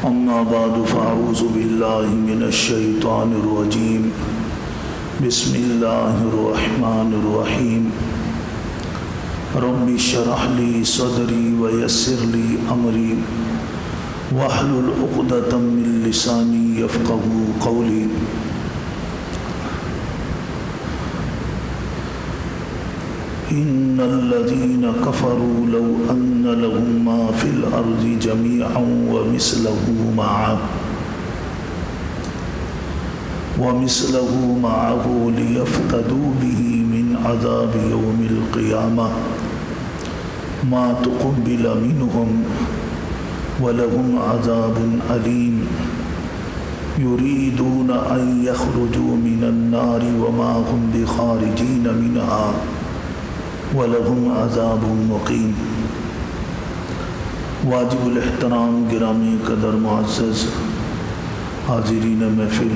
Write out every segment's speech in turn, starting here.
أما بعد فأعوذ بالله من الشيطان الرجيم بسم الله الرحمن الرحيم رب اشرح لي صدري ويسر لي أمري واحلل عقدة من لساني يفقهوا قولي إن الذين كفروا لو أن لهم ما في الأرض جميعا ومثله معه ليفتدوا به من عذاب يوم القيامة ما تقبل منهم ولهم عذاب أليم يريدون أن يخرجوا من النار وما هم بخارجين منها وَلَهُمْ عَذَابٌ مُقِيمٌ۔ واجب الاحترام گرامی قدر معزز حاضرین محفل،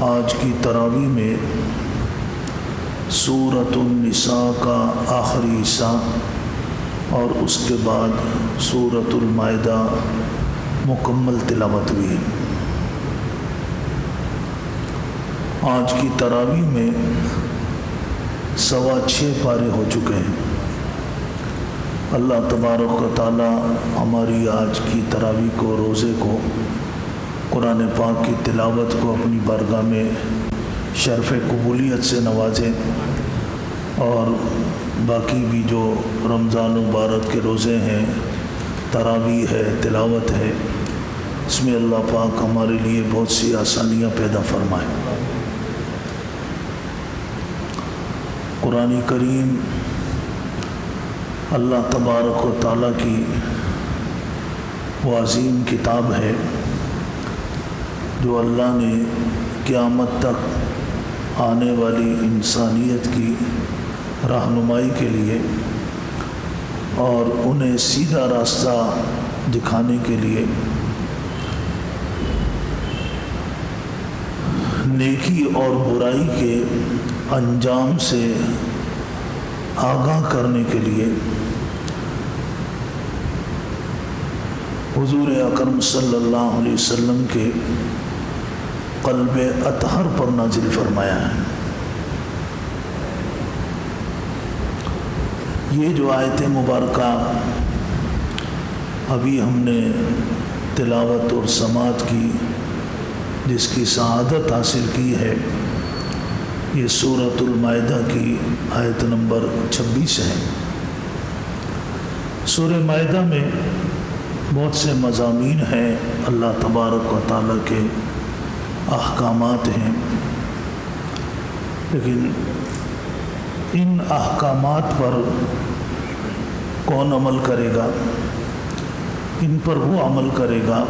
آج کی تراویح میں سورۃ النساء کا آخری حصہ اور اس کے بعد سورۃ المائدہ مکمل تلاوت ہوئی۔ آج کی تراویح میں 6.25 پارے ہو چکے ہیں۔ اللہ تبارک و تعالی ہماری آج کی تراویح کو، روزے کو، قرآن پاک کی تلاوت کو اپنی بارگاہ میں شرف قبولیت سے نوازے، اور باقی بھی جو رمضان مبارک کے روزے ہیں، تراویح ہے، تلاوت ہے، اس میں اللہ پاک ہمارے لیے بہت سی آسانیاں پیدا فرمائے۔ قرآن کریم اللہ تبارک و تعالیٰ کی وہ عظیم کتاب ہے جو اللہ نے قیامت تک آنے والی انسانیت کی رہنمائی کے لیے اور انہیں سیدھا راستہ دکھانے کے لیے، نیکی اور برائی کے انجام سے آگاہ کرنے کے لیے حضور اکرم صلی اللہ علیہ وسلم کے قلب اطہر پر نازل فرمایا ہے۔ یہ جو آیت مبارکہ ابھی ہم نے تلاوت اور سماعت کی، جس کی سعادت حاصل کی ہے، یہ سورۃ المائدہ کی آیت نمبر 26 ہے۔ سورہ مائدہ میں بہت سے مضامین ہیں، اللہ تبارک و تعالیٰ کے احکامات ہیں، لیکن ان احکامات پر کون عمل کرے گا؟ ان پر وہ عمل کرے گا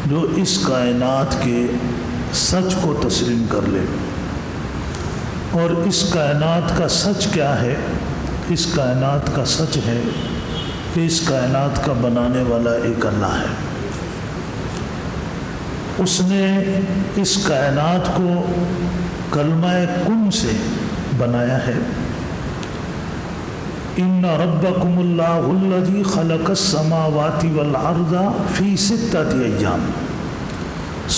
جو اس کائنات کے سچ کو تسلیم کر لے۔ اور اس کائنات کا سچ کیا ہے؟ اس کائنات کا سچ ہے کہ اس کائنات کا بنانے والا ایک اللہ ہے۔ اس نے اس کائنات کو کلمہ کن سے بنایا ہے۔ ان ربکم اللہ الذی خلق السماوات والارض فی 6 ایام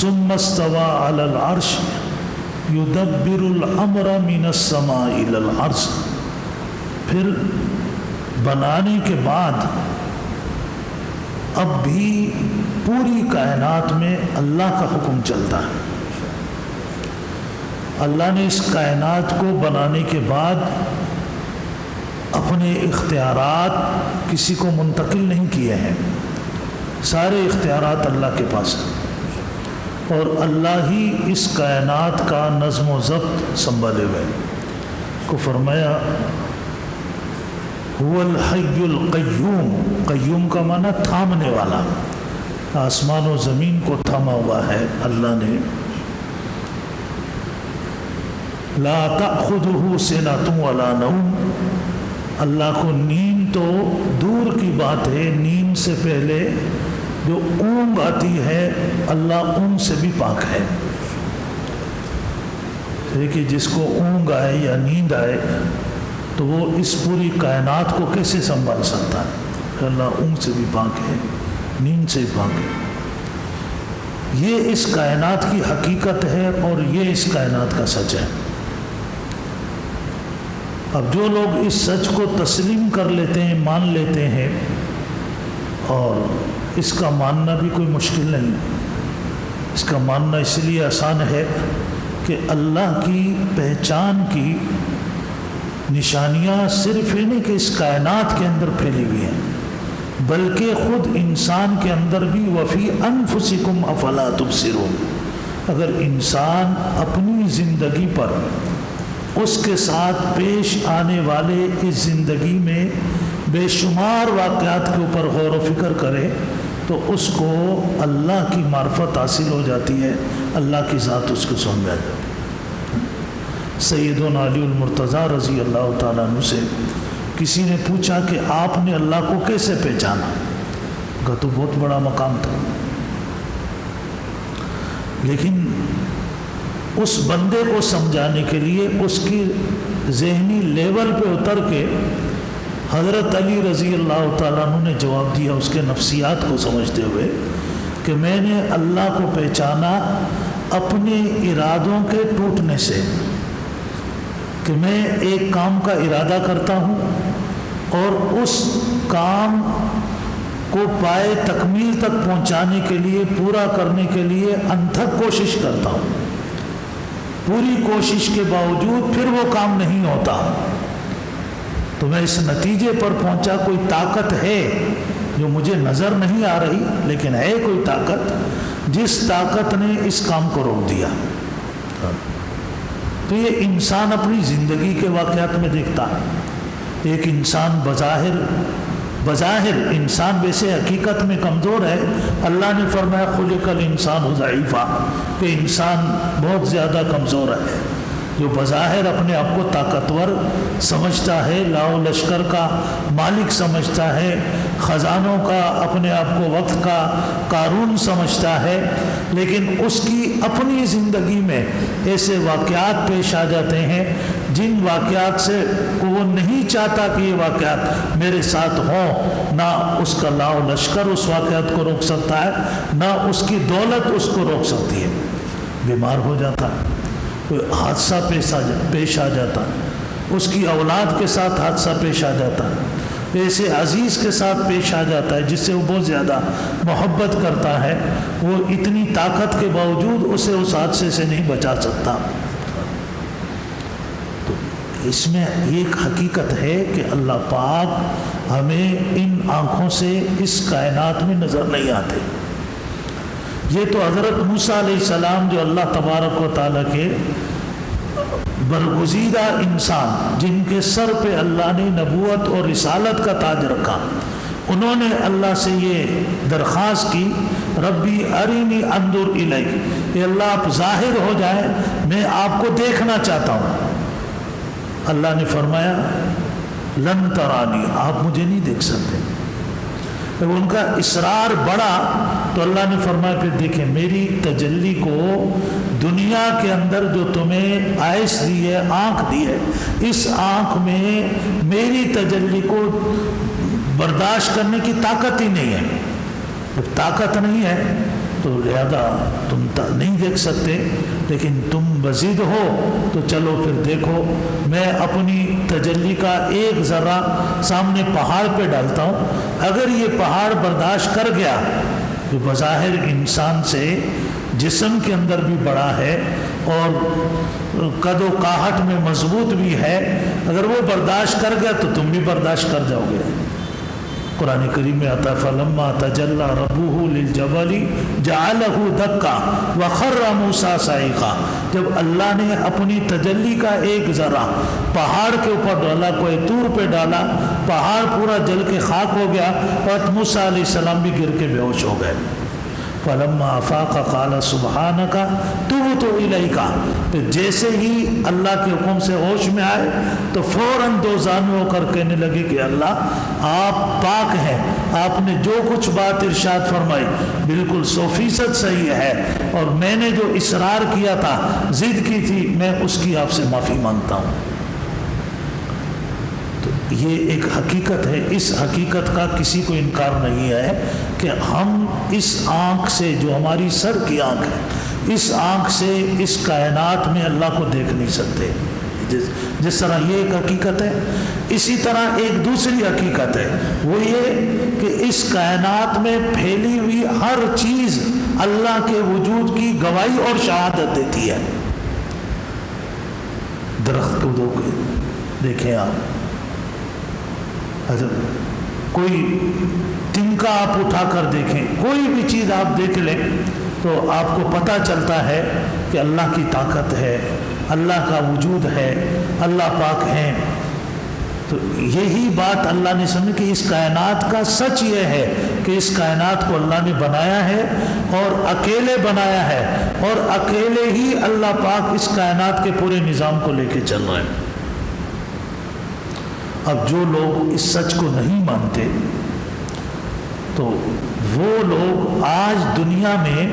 ثم استوى علی العرش یدبر الامر من السماء الی الارض۔ پھر بنانے کے بعد اب بھی پوری کائنات میں اللہ کا حکم چلتا ہے۔ اللہ نے اس کائنات کو بنانے کے بعد اپنے اختیارات کسی کو منتقل نہیں کیے ہیں، سارے اختیارات اللہ کے پاس ہیں، اور اللہ ہی اس کائنات کا نظم و ضبط سنبھالے ہوئے کو فرمایا هو الحی القیوم۔ قیوم کا معنی تھامنے والا، آسمان و زمین کو تھاما ہوا ہے اللہ نے۔ لا تأخذہ سنۃ ولا نوم، اللہ کو نیند تو دور کی بات ہے، نیند سے پہلے جو اونگ آتی ہے اللہ اونگ سے بھی پاک ہے۔ کہ جس کو اونگ آئے یا نیند آئے تو وہ اس پوری کائنات کو کیسے سنبھال سکتا ہے؟ کہ اللہ اونگ سے بھی پاک ہے، نیند سے بھی پاک ہے۔ یہ اس کائنات کی حقیقت ہے اور یہ اس کائنات کا سچ ہے۔ اب جو لوگ اس سچ کو تسلیم کر لیتے ہیں، مان لیتے ہیں، اور اس کا ماننا بھی کوئی مشکل نہیں، اس کا ماننا اس لیے آسان ہے کہ اللہ کی پہچان کی نشانیاں صرف یہ نہیں کہ اس کائنات کے اندر پھیلی ہوئی ہیں، بلکہ خود انسان کے اندر بھی وفی انفسکم افلا تبصرون۔ اگر انسان اپنی زندگی پر اس کے ساتھ پیش آنے والے اس زندگی میں بے شمار واقعات کے اوپر غور و فکر کرے تو اس کو اللہ کی معرفت حاصل ہو جاتی ہے، اللہ کی ذات اس کو سمجھ جاتی ہے۔ سیدنا علی المرتضیٰ رضی اللہ تعالیٰ عنہ سے کسی نے پوچھا کہ آپ نے اللہ کو کیسے پہچانا؟ کہا تو بہت بڑا مقام تھا، لیکن اس بندے کو سمجھانے کے لیے اس کی ذہنی لیول پہ اتر کے حضرت علی رضی اللہ تعالیٰ عنہ نے جواب دیا اس کے نفسیات کو سمجھتے ہوئے کہ میں نے اللہ کو پہچانا اپنے ارادوں کے ٹوٹنے سے، کہ میں ایک کام کا ارادہ کرتا ہوں اور اس کام کو پائے تکمیل تک پہنچانے کے لیے، پورا کرنے کے لیے انتھک کوشش کرتا ہوں، پوری کوشش کے باوجود پھر وہ کام نہیں ہوتا، تو میں اس نتیجے پر پہنچا کوئی طاقت ہے جو مجھے نظر نہیں آ رہی، لیکن ہے کوئی طاقت جس طاقت نے اس کام کو روک دیا۔ تو یہ انسان اپنی زندگی کے واقعات میں دیکھتا ہے۔ ایک انسان بظاہر انسان ویسے حقیقت میں کمزور ہے۔ اللہ نے فرمایا خلق الانسان ضعیفا، کہ انسان بہت زیادہ کمزور ہے، جو بظاہر اپنے آپ کو طاقتور سمجھتا ہے، لاؤ لشکر کا مالک سمجھتا ہے، خزانوں کا اپنے آپ کو وقت کا قارون سمجھتا ہے، لیکن اس کی اپنی زندگی میں ایسے واقعات پیش آ جاتے ہیں جن واقعات سے وہ نہیں چاہتا کہ یہ واقعات میرے ساتھ ہوں۔ نہ اس کا لاؤ لشکر اس واقعات کو روک سکتا ہے، نہ اس کی دولت اس کو روک سکتی ہے۔ بیمار ہو جاتا ہے، کوئی حادثہ پیش آ جاتا ہے، اس کی اولاد کے ساتھ حادثہ پیش آ جاتا ہے، ایسے عزیز کے ساتھ پیش آ جاتا ہے جس سے وہ بہت زیادہ محبت کرتا ہے، وہ اتنی طاقت کے باوجود اسے اس حادثے سے نہیں بچا سکتا۔ تو اس میں ایک حقیقت ہے کہ اللہ پاک ہمیں ان آنکھوں سے اس کائنات میں نظر نہیں آتے۔ یہ تو حضرت موسیٰ علیہ السلام جو اللہ تبارک و تعالیٰ کے برگزیدہ انسان، جن کے سر پہ اللہ نے نبوت اور رسالت کا تاج رکھا، انہوں نے اللہ سے یہ درخواست کی ربی ارینی انظر الیک، کہ اللہ آپ ظاہر ہو جائیں، میں آپ کو دیکھنا چاہتا ہوں۔ اللہ نے فرمایا لن ترانی، آپ مجھے نہیں دیکھ سکتے۔ جب ان کا اصرار بڑھا تو اللہ نے فرمایا پھر دیکھیں میری تجلی کو دنیا کے اندر جو تمہیں آئس دی ہے، آنکھ دی ہے، اس آنکھ میں میری تجلی کو برداشت کرنے کی طاقت ہی نہیں ہے۔ جب طاقت نہیں ہے تو لہذا تم نہیں دیکھ سکتے، لیکن تم بزید ہو تو چلو پھر دیکھو، میں اپنی تجلی کا ایک ذرہ سامنے پہاڑ پہ ڈالتا ہوں، اگر یہ پہاڑ برداشت کر گیا جو بظاہر انسان سے جسم کے اندر بھی بڑا ہے اور قد و کاہٹ میں مضبوط بھی ہے، اگر وہ برداشت کر گیا تو تم بھی برداشت کر جاؤ گے۔ قرآن کریم میں آتا ہے فَلَمَّا تَجَلَّى رَبُّهُ لِلْجَبَلِ جَعَلَهُ دَكَّا وَخَرَّ مُوسَىٰ صَعِقًا، جب اللہ نے اپنی تجلی کا ایک ذرہ پہاڑ کے اوپر ڈالا، کوئی طور پہ ڈالا، پہاڑ پورا جل کے خاک ہو گیا اور موسیٰ علیہ السلام بھی گر کے بے ہوش ہو گئے۔ فَلَمَّا أَفَاقَ قَالَ سُبْحَانَكَ تُبْتُ إِلَيْكَ، پھر جیسے ہی اللہ کے حکم سے ہوش میں آئے تو فوراً دو زانو ہو کر کہنے لگے کہ اللہ آپ پاک ہیں، آپ نے جو کچھ بات ارشاد فرمائی بالکل 100% صحیح ہے، اور میں نے جو اصرار کیا تھا، ضد کی تھی، میں اس کی آپ سے معافی مانگتا ہوں۔ یہ ایک حقیقت ہے، اس حقیقت کا کسی کو انکار نہیں ہے کہ ہم اس آنکھ سے، جو ہماری سر کی آنکھ ہے، اس آنکھ سے اس کائنات میں اللہ کو دیکھ نہیں سکتے۔ جس طرح یہ ایک حقیقت ہے، اسی طرح ایک دوسری حقیقت ہے، وہ یہ کہ اس کائنات میں پھیلی ہوئی ہر چیز اللہ کے وجود کی گواہی اور شہادت دیتی ہے۔ درخت کو دیکھیں آپ، کوئی تنکا آپ اٹھا کر دیکھیں، کوئی بھی چیز آپ دیکھ لیں تو آپ کو پتہ چلتا ہے کہ اللہ کی طاقت ہے، اللہ کا وجود ہے، اللہ پاک ہیں۔ تو یہی بات اللہ نے سمجھی کہ اس کائنات کا سچ یہ ہے کہ اس کائنات کو اللہ نے بنایا ہے اور اکیلے بنایا ہے، اور اکیلے ہی اللہ پاک اس کائنات کے پورے نظام کو لے کے چل رہے ہیں۔ اب جو لوگ اس سچ کو نہیں مانتے تو وہ لوگ آج دنیا میں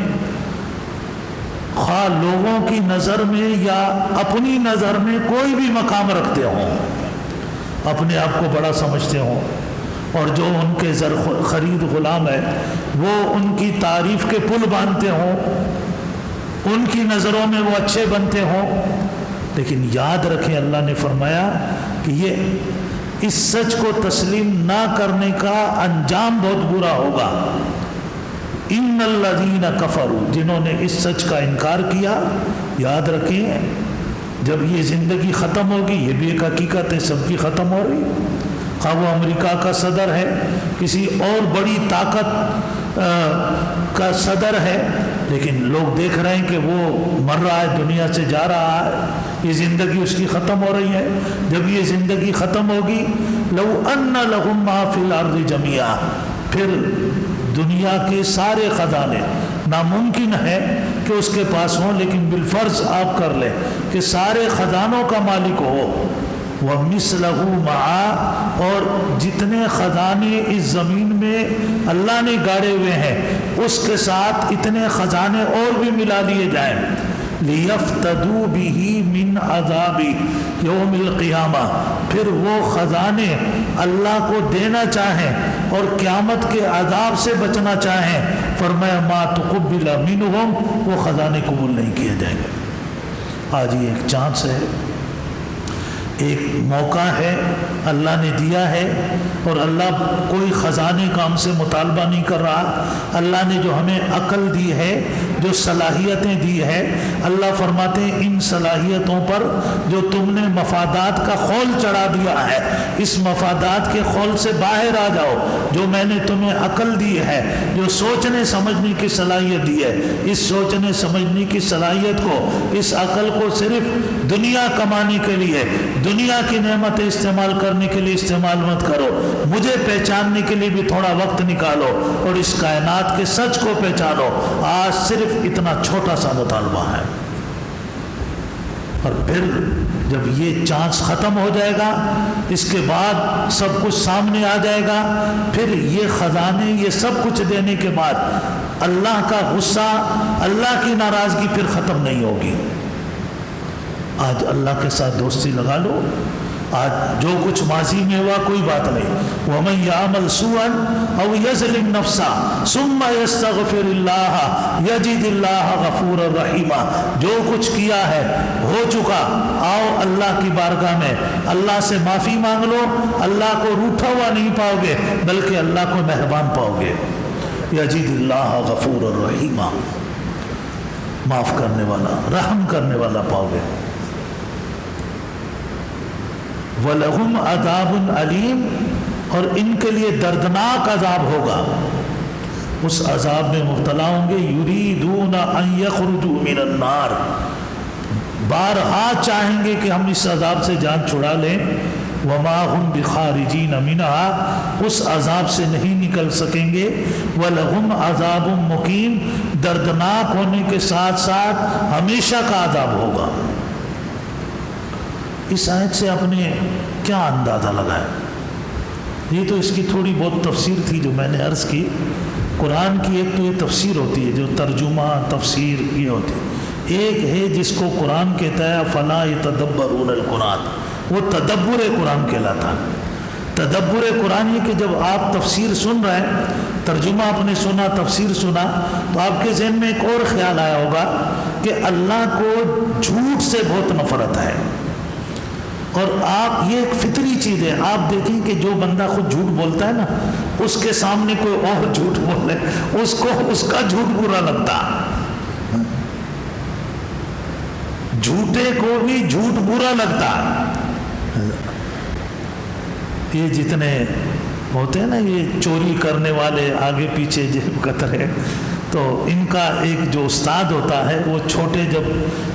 خواہ لوگوں کی نظر میں یا اپنی نظر میں کوئی بھی مقام رکھتے ہوں، اپنے آپ کو بڑا سمجھتے ہوں، اور جو ان کے زر خرید غلام ہے وہ ان کی تعریف کے پل باندھتے ہوں، ان کی نظروں میں وہ اچھے بنتے ہوں، لیکن یاد رکھیں اللہ نے فرمایا کہ یہ اس سچ کو تسلیم نہ کرنے کا انجام بہت برا ہوگا۔ ان الذین کفروا، جنہوں نے اس سچ کا انکار کیا، یاد رکھیں جب یہ زندگی ختم ہوگی، یہ بھی ایک حقیقت ہے، سب کی ختم ہو رہی، خواہ وہ امریکہ کا صدر ہے، کسی اور بڑی طاقت کا صدر ہے، لیکن لوگ دیکھ رہے ہیں کہ وہ مر رہا ہے، دنیا سے جا رہا ہے، یہ زندگی اس کی ختم ہو رہی ہے۔ جب یہ زندگی ختم ہوگی، لو ان لہم ما فی الارض جميعا، پھر دنیا کے سارے خزانے، ناممکن ہے کہ اس کے پاس ہوں، لیکن بالفرض آپ کر لیں کہ سارے خزانوں کا مالک ہو، وَمِثْلَهُ مَعَ، اور جتنے خزانے اس زمین میں اللہ نے گاڑے ہوئے ہیں اس کے ساتھ اتنے خزانے اور بھی ملا لیے جائیں، لِيَفْتَدُوا بِهِ مِنْ عَذَابِ يَوْمِ الْقِيَامَةِ، پھر وہ خزانے اللہ کو دینا چاہیں اور قیامت کے عذاب سے بچنا چاہیں، فرمایا مَا تُقُبِّلَ مِنْهُمْ، وہ خزانے قبول نہیں کیے جائیں گے۔ آج یہ ایک چانس ہے، ایک موقع ہے اللہ نے دیا ہے، اور اللہ کوئی خزانے کا ہم سے مطالبہ نہیں کر رہا۔ اللہ نے جو ہمیں عقل دی ہے، جو صلاحیتیں دی ہے، اللہ فرماتے ہیں ان صلاحیتوں پر جو تم نے مفادات کا خول چڑھا دیا ہے، اس مفادات کے خول سے باہر آ جاؤ۔ جو میں نے تمہیں عقل دی ہے، جو سوچنے سمجھنے کی صلاحیت دی ہے، اس سوچنے سمجھنے کی صلاحیت کو، اس عقل کو صرف دنیا کمانے کے لیے، دنیا کی نعمتیں استعمال کرنے کے لیے استعمال مت کرو، مجھے پہچاننے کے لیے بھی تھوڑا وقت نکالو اور اس کائنات کے سچ کو پہچانو۔ آج صرف اتنا چھوٹا سا مطالبہ ہے، اور پھر جب یہ چانس ختم ہو جائے گا، اس کے بعد سب کچھ سامنے آ جائے گا، پھر یہ خزانے، یہ سب کچھ دینے کے بعد اللہ کا غصہ، اللہ کی ناراضگی پھر ختم نہیں ہوگی۔ آج اللہ کے ساتھ دوستی لگا لو، آج جو کچھ ماضی میں ہوا کوئی بات نہیں۔ وَمَنْ يَعْمَلْ سُوءًا أَوْ يَظْلِمْ نَفْسَهُ ثُمَّ يَسْتَغْفِرِ اللَّهَ يَجِدِ اللَّهَ غَفُورًا رَحِيمًا، جو کچھ کیا ہے ہو چکا، آؤ اللہ کی بارگاہ میں اللہ سے معافی مانگ لو، اللہ کو روٹھا ہوا نہیں پاؤ گے بلکہ اللہ کو مہربان پاؤ گے۔ يَجِدِ اللَّهَ غَفُورًا رَحِيمًا، معاف کرنے والا، رحم کرنے والا پاؤ گے۔ وَلَهُمْ عَذَابٌ عَلِيمٌ، اور ان کے لیے دردناک عذاب ہوگا، اس عذاب میں مبتلا ہوں گے۔ يُرِيدُونَ أَن يَخْرُجُوا مِنَ النَّارِ، بارہا چاہیں گے کہ ہم اس عذاب سے جان چھڑا لیں، وَمَا هُمْ بِخَارِجِينَ مِنْهَا، اس عذاب سے نہیں نکل سکیں گے۔ وَلَهُمْ عَذَابٌ مُقِيمٌ، دردناک ہونے کے ساتھ ساتھ ہمیشہ کا عذاب ہوگا۔ اس آیت سے آپ نے کیا اندازہ لگایا؟ یہ تو اس کی تھوڑی بہت تفسیر تھی جو میں نے عرض کی۔ قرآن کی ایک تو یہ تفسیر ہوتی ہے جو ترجمہ تفسیر یہ ہوتی ہے، ایک ہے جس کو قرآن کہتا ہے فَلَا يَتَدَبَّرُونَ الْقُرْآنَ، وہ تدبر قرآن کہلاتا ہے۔ تدبر قرآن یہ کہ جب آپ تفسیر سن رہے ہیں، ترجمہ آپ نے سنا، تفسیر سنا، تو آپ کے ذہن میں ایک اور خیال آیا ہوگا کہ اللہ کو جھوٹ سے بہت نفرت ہے، اور آپ یہ ایک فطری چیز ہے۔ آپ دیکھیں کہ جو بندہ خود جھوٹ بولتا ہے نا، اس کے سامنے کوئی اور جھوٹ بولے اس کو اس کا جھوٹ برا لگتا، جھوٹے کو بھی جھوٹ برا لگتا۔ یہ جتنے ہوتے ہیں نا یہ چوری کرنے والے آگے پیچھے جیب کترے، تو ان کا ایک جو استاد ہوتا ہے وہ چھوٹے جب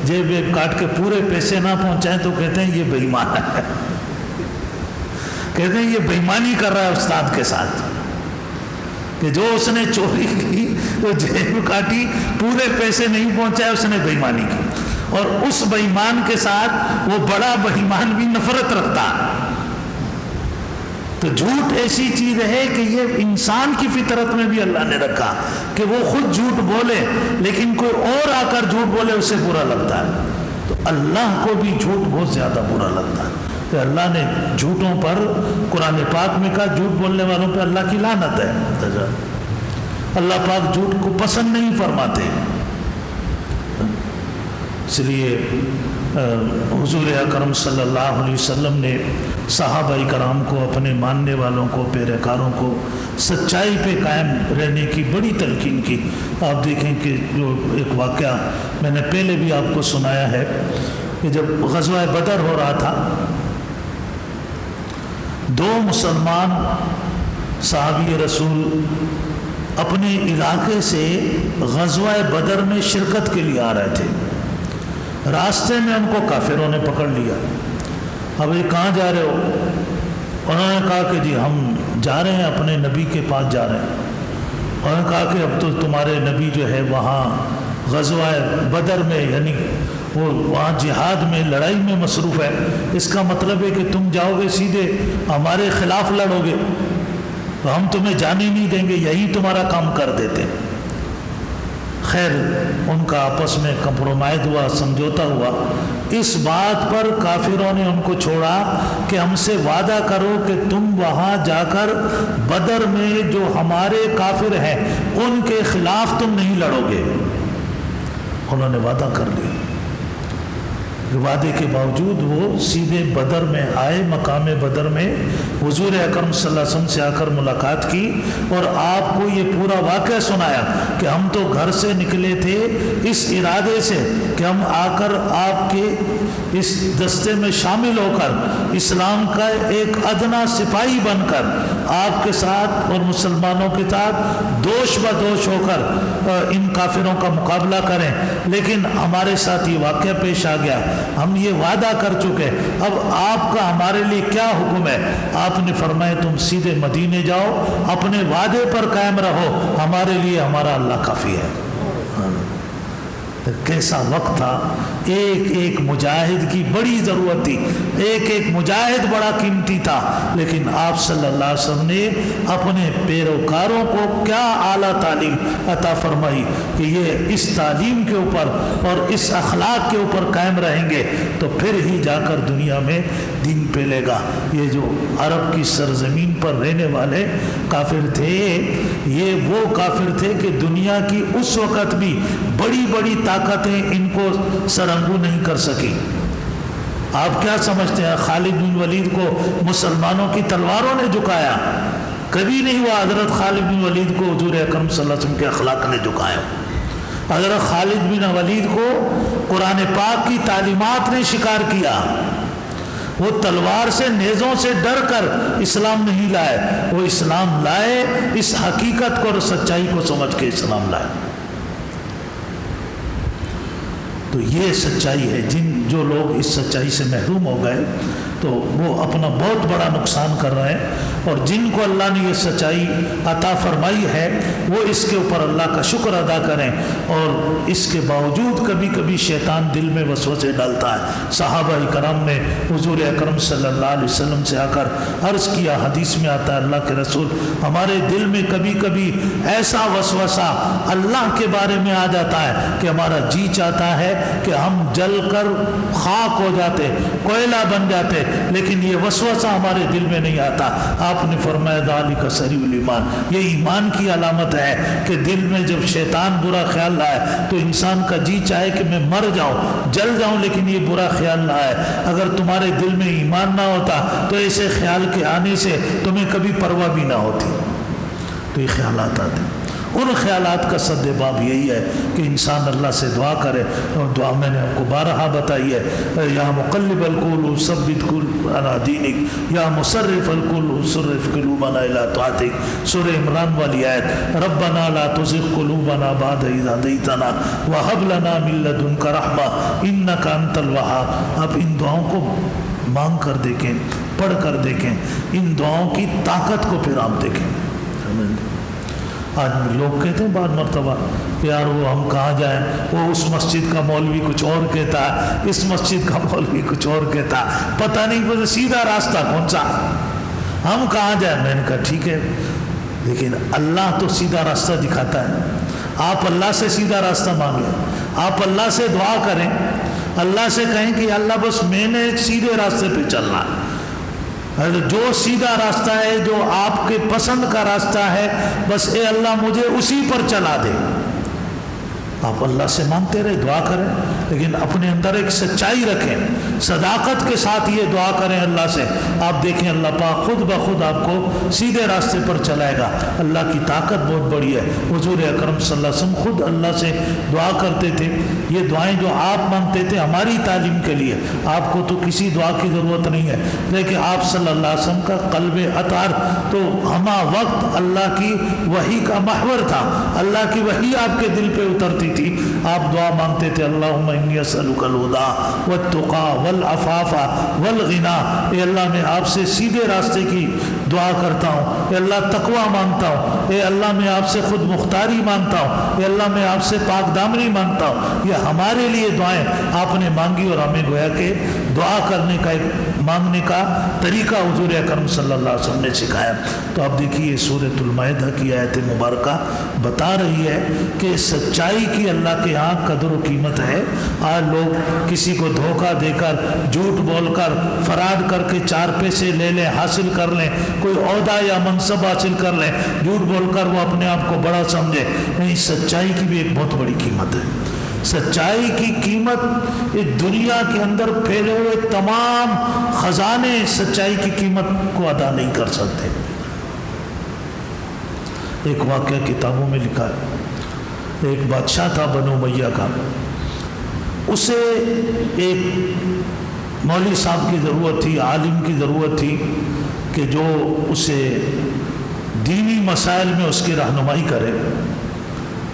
جیب کاٹ کے پورے پیسے نہ پہنچائیں تو کہتے ہیں یہ بے ایمان ہے، کہتے ہیں یہ بے ایمانی کر رہا ہے استاد کے ساتھ، کہ جو اس نے چوری کی، جو جیب کاٹی، پورے پیسے نہیں پہنچائے، اس نے بے ایمانی کی، اور اس بے ایمان کے ساتھ وہ بڑا بے ایمان بھی نفرت رکھتا۔ تو جھوٹ ایسی چیز ہے کہ یہ انسان کی فطرت میں بھی اللہ نے رکھا کہ وہ خود جھوٹ بولے، لیکن کوئی اور آ کر جھوٹ بولے اسے برا لگتا ہے۔ تو اللہ کو بھی جھوٹ بہت زیادہ برا لگتا ہے، کہ اللہ نے جھوٹوں پر قرآن پاک میں کہا جھوٹ بولنے والوں پہ اللہ کی لعنت ہے۔ اللہ پاک جھوٹ کو پسند نہیں فرماتے، اس لیے حضور اکرم صلی اللہ علیہ وسلم نے صحابہ کرام کو، اپنے ماننے والوں کو، پیروکاروں کو سچائی پہ قائم رہنے کی بڑی تلقین کی۔ آپ دیکھیں کہ جو ایک واقعہ میں نے پہلے بھی آپ کو سنایا ہے کہ جب غزوہ بدر ہو رہا تھا، دو مسلمان صحابی رسول اپنے علاقے سے غزوہ بدر میں شرکت کے لیے آ رہے تھے، راستے میں ان کو کافروں نے پکڑ لیا۔ اب یہ کہاں جا رہے ہو؟ انہوں نے کہا کہ جی ہم جا رہے ہیں اپنے نبی کے پاس جا رہے ہیں۔ انہوں نے کہا کہ اب تو تمہارے نبی جو ہے وہاں غزوہ بدر میں، یعنی وہ وہاں جہاد میں، لڑائی میں مصروف ہے، اس کا مطلب ہے کہ تم جاؤ گے سیدھے ہمارے خلاف لڑو گے، تو ہم تمہیں جانے نہیں دیں گے، یہی تمہارا کام کر دیتے۔ خیر ان کا آپس میں کمپرومائز ہوا، سمجھوتا ہوا۔ اس بات پر کافروں نے ان کو چھوڑا کہ ہم سے وعدہ کرو کہ تم وہاں جا کر بدر میں جو ہمارے کافر ہیں ان کے خلاف تم نہیں لڑو گے۔ انہوں نے وعدہ کر لیا، وعدے کے باوجود وہ سیدھے بدر میں آئے، مقام بدر میں حضور اکرم صلی اللہ علیہ وسلم سے آ کر ملاقات کی، اور آپ کو یہ پورا واقعہ سنایا کہ ہم تو گھر سے نکلے تھے اس ارادے سے کہ ہم آ کر آپ کے اس دستے میں شامل ہو کر اسلام کا ایک ادنا سپاہی بن کر آپ کے ساتھ اور مسلمانوں کے ساتھ دوش بدوش ہو کر ان کافروں کا مقابلہ کریں، لیکن ہمارے ساتھ یہ واقعہ پیش آ گیا، ہم یہ وعدہ کر چکے، اب آپ کا ہمارے لیے کیا حکم ہے؟ آپ نے فرمایا تم سیدھے مدینے جاؤ، اپنے وعدے پر قائم رہو، ہمارے لیے ہمارا اللہ کافی ہے۔ کیسا وقت تھا، ایک ایک مجاہد کی بڑی ضرورت تھی، ایک ایک مجاہد بڑا قیمتی تھا، لیکن آپ صلی اللہ علیہ وسلم نے اپنے پیروکاروں کو کیا اعلیٰ تعلیم عطا فرمائی کہ یہ اس تعلیم کے اوپر اور اس اخلاق کے اوپر قائم رہیں گے تو پھر ہی جا کر دنیا میں دین پھیلے گا۔ یہ جو عرب کی سرزمین پر رہنے والے کافر تھے، یہ وہ کافر تھے کہ دنیا کی اس وقت بھی بڑی بڑی طاقتیں ان کو سرنگو نہیں کر سکی۔ آپ کیا سمجھتے ہیں خالد بن ولید کو مسلمانوں کی تلواروں نے جھکایا؟ کبھی نہیں ہوا حضرت خالد بن ولید کو حضور اکرم صلی اللہ علیہ وسلم کے اخلاق نے جھکایا۔ حضرت خالد بن ولید کو قرآن پاک کی تعلیمات نے شکار کیا، وہ تلوار سے، نیزوں سے ڈر کر اسلام نہیں لائے، وہ اسلام لائے اس حقیقت کو اور سچائی کو سمجھ کے اسلام لائے۔ تو یہ سچائی ہے، جو لوگ اس سچائی سے محروم ہو گئے تو وہ اپنا بہت بڑا نقصان کر رہے ہیں، اور جن کو اللہ نے یہ سچائی عطا فرمائی ہے وہ اس کے اوپر اللہ کا شکر ادا کریں، اور اس کے باوجود کبھی کبھی شیطان دل میں وسوسے ڈالتا ہے۔ صحابہ کرام نے حضور اکرم صلی اللہ علیہ وسلم سے آ کر عرض کیا، حدیث میں آتا ہے اللہ کے رسول ہمارے دل میں کبھی کبھی ایسا وسوسہ اللہ کے بارے میں آ جاتا ہے کہ ہمارا جی چاہتا ہے کہ ہم جل کر خاک ہو جاتے، کوئلہ بن جاتے، لیکن یہ وسوسہ ہمارے دل میں نہیں آتا. آپ نے فرمایا ذالک سریع الایمان، یہ ایمان کی علامت ہے کہ دل میں جب شیطان برا خیال لائے تو انسان کا جی چاہے کہ میں مر جاؤں، جل جاؤں، لیکن یہ برا خیال نہ آئے. اگر تمہارے دل میں ایمان نہ ہوتا تو ایسے خیال کے آنے سے تمہیں کبھی پرواہ بھی نہ ہوتی. تو یہ خیالات آتے ہیں. ان خیالات کا سد باب یہی ہے کہ انسان اللہ سے دعا کرے، اور دعا میں نے آپ کو بارہا بتائی ہے، یا مقلب القلوب ثبت قلوبنا علی دینک، یا مصرف القلوب صرف قلوبنا الی طاعتک. سورہ عمران والی آیت، ربنا لا تزغ قلوبنا بعد اذ ہدیتنا وہب لنا من لدنک رحمہ انک انت الوہاب. آپ ان دعاؤں کو مانگ کر دیکھیں، پڑھ کر دیکھیں، ان دعاؤں کی طاقت کو پھر آپ دیکھیں. آج لوگ کہتے ہیں بعض مرتبہ یار وہ ہم کہاں جائیں، وہ اس مسجد کا مولوی کچھ اور کہتا ہے، اس مسجد کا مولوی کچھ اور کہتا ہے، پتہ نہیں مجھے سیدھا راستہ کون سا، ہم کہاں جائیں. میں نے کہا ٹھیک ہے، لیکن اللہ تو سیدھا راستہ دکھاتا ہے. آپ اللہ سے سیدھا راستہ مانگیں، آپ اللہ سے دعا کریں، اللہ سے کہیں کہ اللہ بس میں نے سیدھے راستے پہ چلنا، جو سیدھا راستہ ہے، جو آپ کے پسند کا راستہ ہے، بس اے اللہ مجھے اسی پر چلا دے. آپ اللہ سے مانگتے رہے، دعا کریں، لیکن اپنے اندر ایک سچائی رکھیں، صداقت کے ساتھ یہ دعا کریں اللہ سے. آپ دیکھیں اللہ پاک خود بخود آپ کو سیدھے راستے پر چلائے گا. اللہ کی طاقت بہت بڑی ہے. حضور اکرم صلی اللہ علیہ وسلم خود اللہ سے دعا کرتے تھے. یہ دعائیں جو آپ مانگتے تھے ہماری تعلیم کے لیے، آپ کو تو کسی دعا کی ضرورت نہیں ہے، لیکن آپ صلی اللہ علیہ وسلم کا قلب اطہر تو ہمہ وقت اللہ کی وحی کا محور تھا، اللہ کی وحی آپ کے دل پہ اترتی تھی. آپ دعا مانگتے تھے اللہم انی اسألک الہدی والتقی والعفاف والغنی. اے اللہ میں آپ سے سیدھے راستے کی دعا کرتا ہوں، اے اللہ تقوی مانگتا ہوں، اے اللہ میں آپ سے خود مختاری مانگتا ہوں، اے اللہ میں آپ سے پاک دامنی مانگتا ہوں. یہ ہمارے لیے دعائیں آپ نے مانگی، اور ہمیں گویا کہ دعا کرنے کا ایک مانگنے کا طریقہ حضور اکرم صلی اللہ علیہ وسلم نے سکھایا. تو آپ دیکھیے سورۃ المائدہ کی آیت مبارکہ بتا رہی ہے کہ سچائی کی اللہ کے ہاں قدر و قیمت ہے. آج لوگ کسی کو دھوکہ دے کر، جھوٹ بول کر، فراڈ کر کے 4 پیسے لے لیں، حاصل کر لیں، کوئی عہدہ یا منصب حاصل کر لیں، جھوٹ بول کر وہ اپنے آپ کو بڑا سمجھے. نہیں، سچائی کی بھی ایک بہت بڑی قیمت ہے. سچائی کی قیمت اس دنیا کے اندر پھیلے ہوئے تمام خزانے سچائی کی قیمت کو ادا نہیں کر سکتے. ایک واقعہ کتابوں میں لکھا ہے، ایک بادشاہ تھا بنو امیہ کا، اسے ایک مولوی صاحب کی ضرورت تھی، عالم کی ضرورت تھی کہ جو اسے دینی مسائل میں اس کی رہنمائی کرے.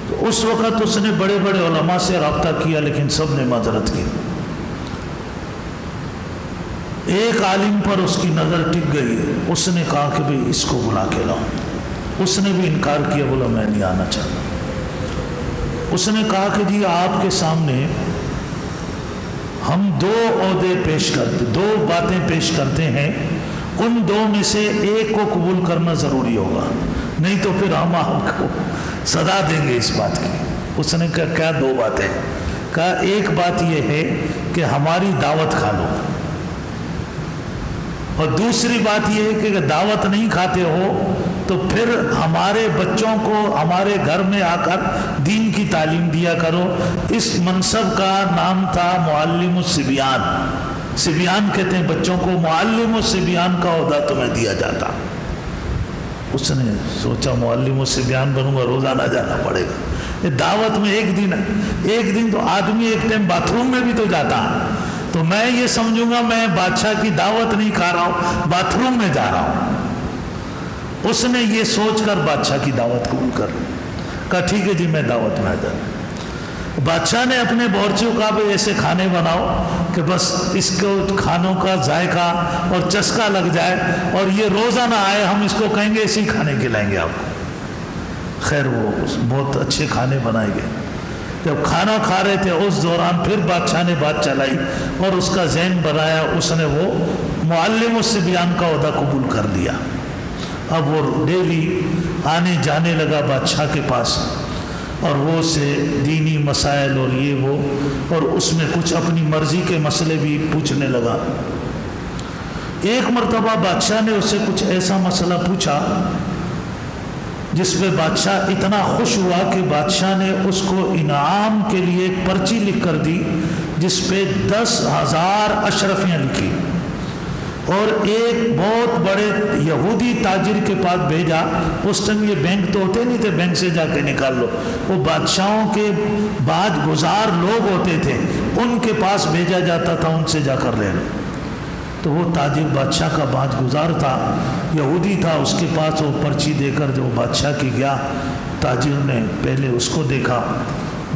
تو اس وقت اس نے بڑے بڑے علماء سے رابطہ کیا، لیکن سب نے معذرت کی. ایک عالم پر اس کی نظر ٹک گئی. اس نے کہا کہ بھئی اس کو بلا کے لاؤ. اس نے بھی انکار کیا، بولا میں نہیں آنا چاہتا. اس نے کہا کہ جی آپ کے سامنے ہم 2 عہدے پیش کرتے، 2 باتیں پیش کرتے ہیں، ان 2 میں سے ایک کو قبول کرنا ضروری ہوگا، نہیں تو پھر ہم آپ کو سزا دیں گے اس بات کی. اس نے کہا کیا 2 باتیں؟ کہا ایک بات یہ ہے کہ ہماری دعوت کھا لو، اور دوسری بات یہ ہے کہ دعوت نہیں کھاتے ہو تو پھر ہمارے بچوں کو ہمارے گھر میں آ کر دین کی تعلیم دیا کرو. اس منصب کا نام تھا معلم الصبیان. صبیان کہتے ہیں بچوں کو، معلم الصبیان کا عہدہ تمہیں دیا جاتا. اس نے سوچا معلم الصبیان بنوں گا، روزانہ جانا پڑے گا. یہ دعوت میں ایک دن تو آدمی ایک ٹائم باتھ روم میں بھی تو جاتا، تو میں یہ سمجھوں گا میں بادشاہ کی دعوت نہیں کھا رہا ہوں، باتھ روم میں جا رہا ہوں. اس نے یہ سوچ کر بادشاہ کی دعوت قبول کر لی. کہا ٹھیک ہے جی میں دعوت میں آ جاؤں. بادشاہ نے اپنے باورچیوں کا بھی ایسے کھانے بناؤ کہ بس اس کو کھانوں کا ذائقہ اور چسکا لگ جائے، اور یہ روزہ نہ آئے، ہم اس کو کہیں گے اسی کھانے کھلائیں گے آپ کو. خیر وہ بہت اچھے کھانے بنائے گئے. جب کھانا کھا رہے تھے اس دوران پھر بادشاہ نے بات چلائی اور اس کا ذہن بنایا. اس نے وہ معلم الصبیان کا عہدہ قبول کر لیا. اب وہ ڈیلی آنے جانے لگا بادشاہ کے پاس، اور وہ سے دینی مسائل اور یہ وہ، اور اس میں کچھ اپنی مرضی کے مسئلے بھی پوچھنے لگا. ایک مرتبہ بادشاہ نے اس سے کچھ ایسا مسئلہ پوچھا جس پہ بادشاہ اتنا خوش ہوا کہ بادشاہ نے اس کو انعام کے لیے ایک پرچی لکھ کر دی جس پہ 10,000 اشرفیاں لکھی، اور ایک بہت بڑے یہودی تاجر کے پاس بھیجا۔ اس ٹائم یہ بینک تو ہوتے نہیں تھے، بینک سے جا کے نکال لو، وہ بادشاہوں کے بعد گزار لوگ ہوتے تھے، ان کے پاس بھیجا جاتا تھا، ان سے جا کر لے لو۔ تو وہ تاجر بادشاہ کا باج گزار تھا، یہودی تھا، اس کے پاس وہ پرچی دے کر جو بادشاہ کی گیا، تاجر نے پہلے اس کو دیکھا،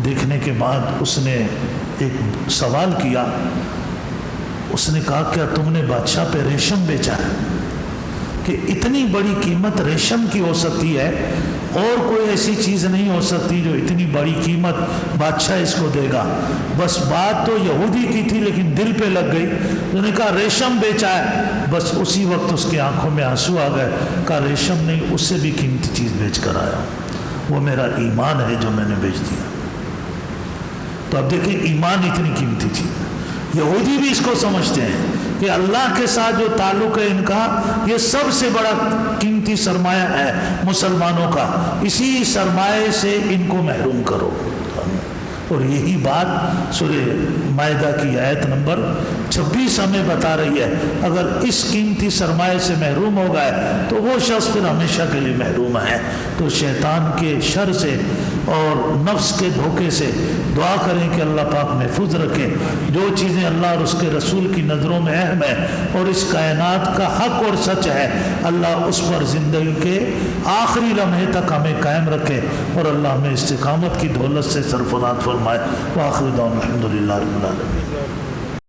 دیکھنے کے بعد اس نے ایک سوال کیا، اس نے کہا کیا تم نے بادشاہ پہ ریشم بیچا ہے؟ کہ اتنی بڑی قیمت ریشم کی ہو سکتی ہے، اور کوئی ایسی چیز نہیں ہو سکتی جو اتنی بڑی قیمت بادشاہ اس کو دے گا۔ بس بات تو یہودی کی تھی لیکن دل پہ لگ گئی، انہوں نے کہا ریشم بیچا ہے۔ بس اسی وقت اس کی آنکھوں میں آنسو آ گئے، کہا ریشم نہیں، اس سے بھی قیمتی چیز بیچ کر آیا، وہ میرا ایمان ہے جو میں نے بیچ دیا۔ تو اب دیکھیں ایمان اتنی قیمتی چیز ہے۔ یہودی بھی اس کو سمجھتے ہیں کہ اللہ کے ساتھ جو تعلق ہے ان کا، یہ سب سے بڑا قیمتی سرمایہ ہے مسلمانوں کا، اسی سرمایہ سے ان کو محروم کرو۔ اور یہی بات سورہ مائدہ کی آیت نمبر 26 ہمیں بتا رہی ہے، اگر اس قیمتی سرمایہ سے محروم ہو گئے تو وہ شخص پھر ہمیشہ کے لیے محروم ہے۔ تو شیطان کے شر سے اور نفس کے دھوکے سے دعا کریں کہ اللہ پاک محفوظ رکھے۔ جو چیزیں اللہ اور اس کے رسول کی نظروں میں اہم ہے اور اس کائنات کا حق اور سچ ہے، اللہ اس پر زندگی کے آخری لمحے تک ہمیں قائم رکھے، اور اللہ ہمیں استقامت کی دولت سے سرفراز فرمائے۔ وآخر دعوانا الحمدللہ رب العالمین۔